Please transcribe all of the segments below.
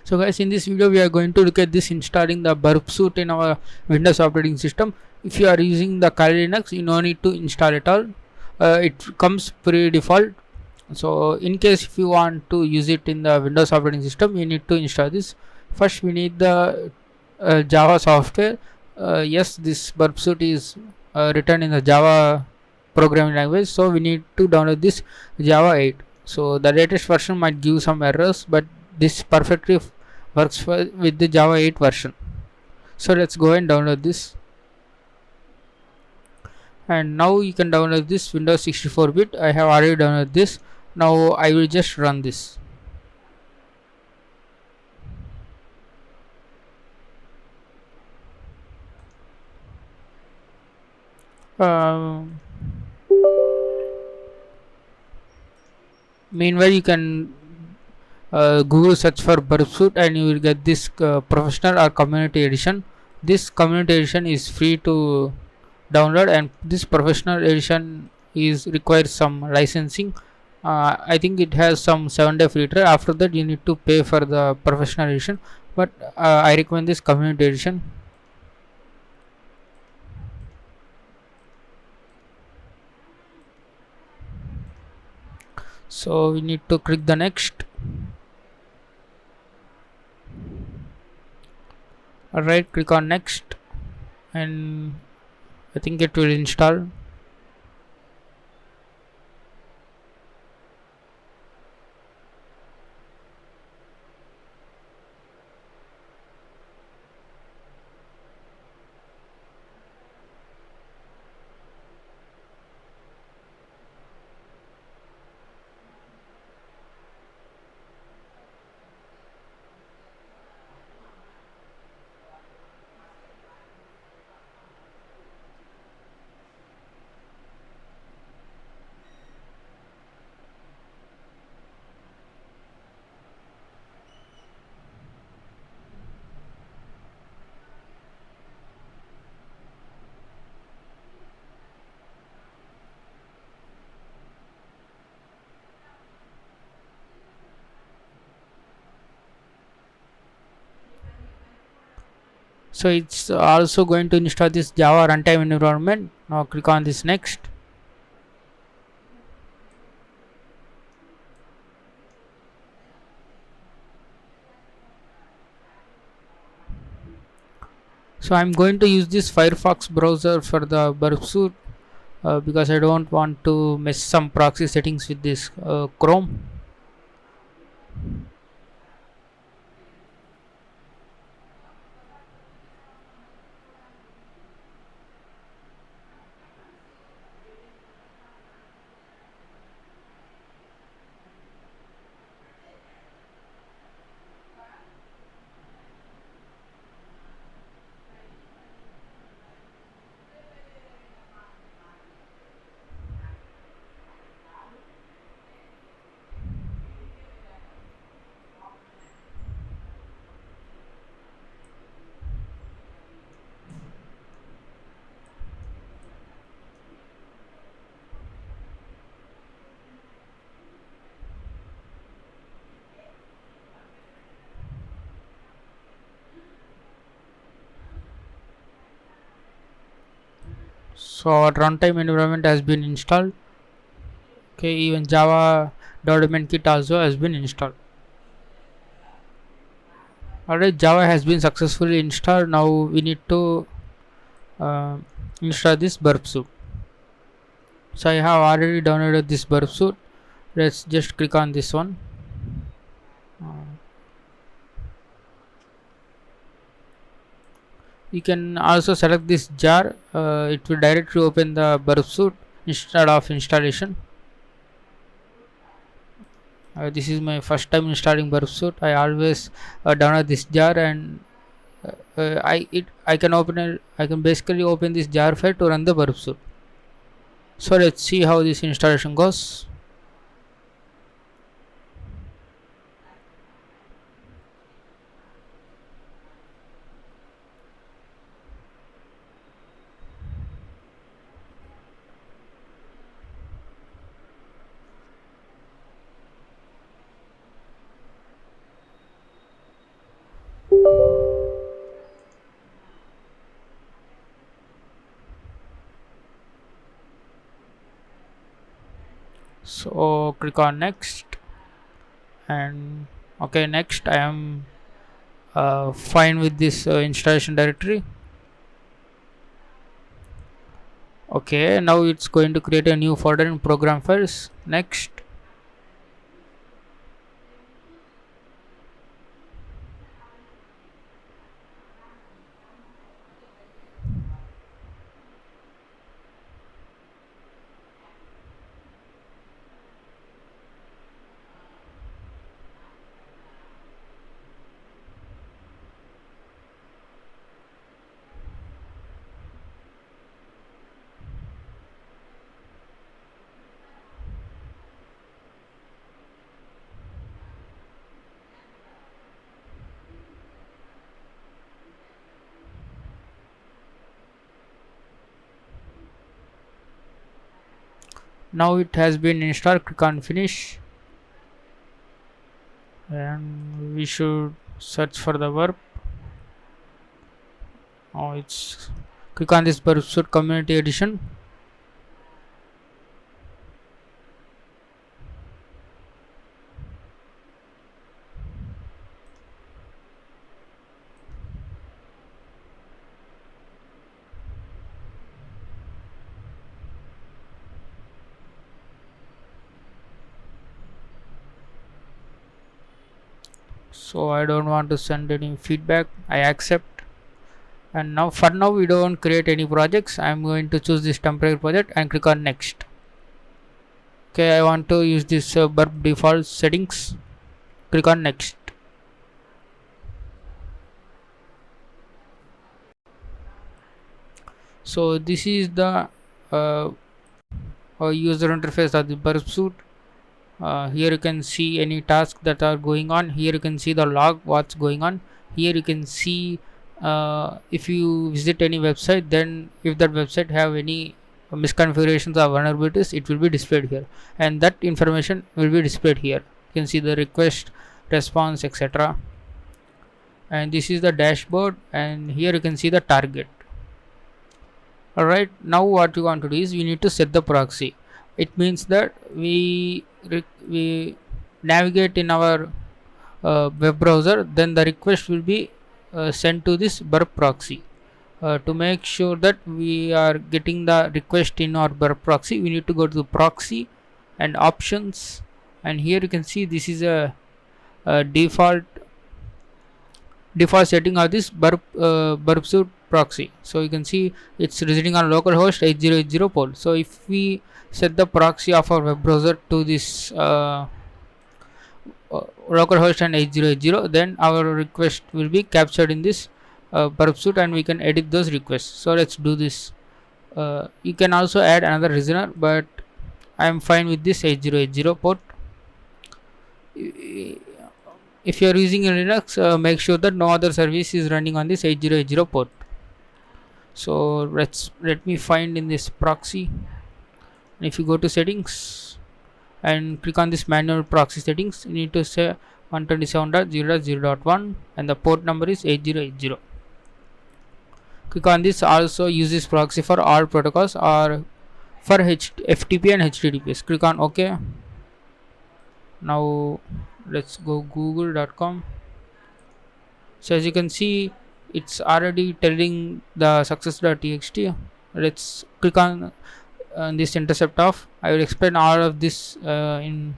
So guys, in this video we are going to look at this installing the Burp Suite in our Windows operating system. If you are using the Kali Linux, you no need to install it all. It comes pre-default. So in case if you want to use it in the Windows operating system, you need to install this. First we need the Java software. Yes, this Burp Suite is written in the Java programming language, so we need to download this Java 8. So the latest version might give some errors, but this perfectly works with the Java 8 version. So let's go and download this. And now you can download this Windows 64-bit. I have already downloaded this. Now I will just run this. Um, Meanwhile, you can Google search for Burp Suite and you will get this professional or community edition. This community edition is free to download, and this professional edition is requires some licensing. I think it has some 7-day free trial. After that you need to pay for the professional edition, but I recommend this community edition. So we need to click the next. Alright, click on next, and I think it will install. So it's also going to install this Java runtime environment. Now click on this next. So I'm going to use this Firefox browser for the Burp Suite because I don't want to mess some proxy settings with this Chrome. So our runtime environment has been installed. Okay, even Java development kit also has been installed. Alright, Java has been successfully installed. Now we need to uh, install this Burp Suite. So I have already downloaded this Burp Suite. Let's just click on this one. You can also select this jar. It will directly open the Burp Suite instead of installation. This is my first time installing Burp Suite. I always download this jar, and I can open it. I can basically open this jar file to run the Burp Suite. So let's see how this installation goes. So click on next, and okay, next. I am fine with this installation directory. Okay, now it's going to create a new folder in program files. Next. Now it has been installed. Click on finish, and we should search for the verb. Oh, it's click on this Burp Suite Community Edition. So I don't want to send any feedback. I accept. And now for now we don't create any projects. I'm going to choose this temporary project and click on next. Okay, I want to use this burp default settings. Click on next. So this is the user interface of the Burp Suite. Here you can see any tasks that are going on. Here you can see the log, what's going on. Here you can see if you visit any website, then if that website have any misconfigurations or vulnerabilities, it will be displayed here, and that information will be displayed here. You can see the request, response, etc. And this is the dashboard, and here you can see the target. Alright, now what we want to do is we need to set the proxy. It means that we navigate in our web browser, then the request will be sent to this burp proxy. To make sure that we are getting the request in our burp proxy, we need to go to the proxy and options, and here you can see this is a default setting of this burp suite proxy. So you can see it's residing on localhost 8080 port. So if we set the proxy of our web browser to this localhost and 8080, then our request will be captured in this burp suite, and we can edit those requests. So let's do this. You can also add another listener, but I am fine with this 8080 port. If you are using a Linux, make sure that no other service is running on this 8080 port. So let me find in this proxy. If you go to settings and click on this manual proxy settings, you need to say 127.0.0.1 and the port number is 8080. Click on this. Also use this proxy for all protocols or for FTP and HTTPS. Click on OK. Now let's go google.com. So as you can see, it's already telling the success.txt. Let's click on this intercept off. I will explain all of this in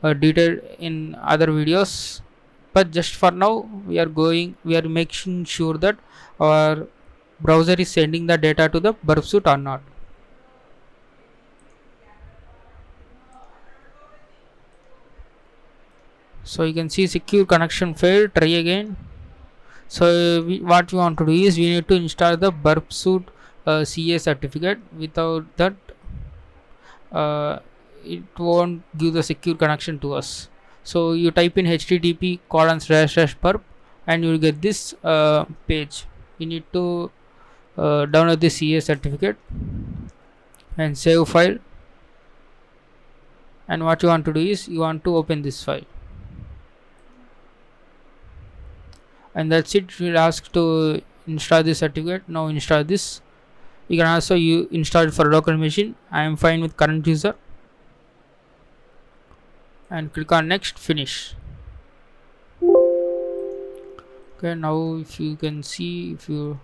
detail in other videos, but just for now we are making sure that our browser is sending the data to the Burp Suite or not. So you can see secure connection failed, try again. So what we want to do is we need to install the Burp Suite CA certificate. Without that it won't give the secure connection to us. So you type in http://burp and you will get this page. You need to download the CA certificate and save file, and what you want to do is you want to open this file, and that's it. It will ask to install this certificate. Now install this. You can also install it for local machine. I am fine with current user. and click on next, finish. Okay, now if you can see, if you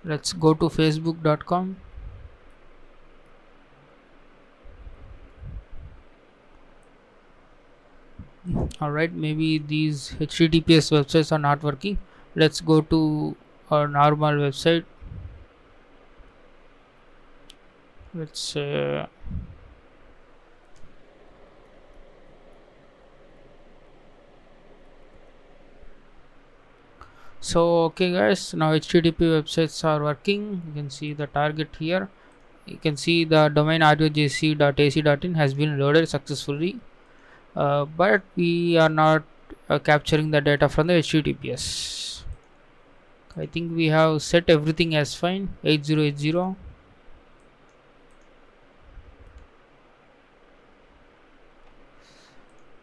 let's go to facebook.com. Alright, maybe these HTTPS websites are not working. Let's go to our normal website. Let's say so. Okay guys, now HTTP websites are working. You can see the target here. You can see the domain rojc.ac.in has been loaded successfully, but we are not capturing the data from the HTTPS. I think we have set everything as fine. 8080.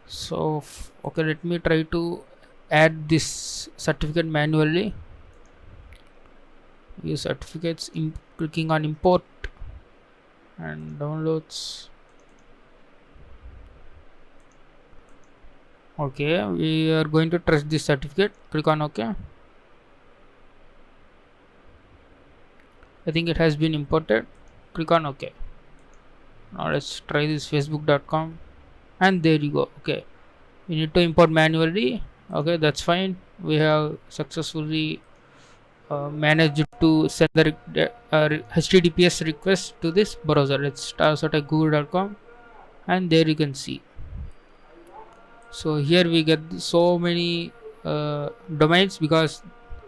So okay, let me try to add this certificate manually. Use certificates, clicking on import and downloads. Okay, we are going to trust this certificate. Click on OK. I think it has been imported. Click on OK. Now let's try this facebook.com, and there you go. Okay, we need to import manually. Okay, that's fine. We have successfully managed to send the HTTPS request to this browser. Let's also type google.com, and there you can see. So here we get so many domains, because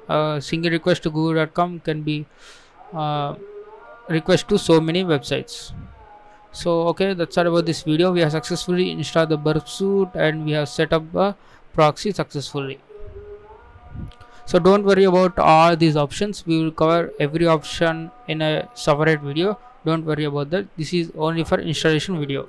a single request to google.com can be request to so many websites. So okay, that's all about this video. We have successfully installed the Burp Suite, and we have set up a proxy successfully. So don't worry about all these options. We will cover every option in a separate video. Don't worry about that. This is only for installation video.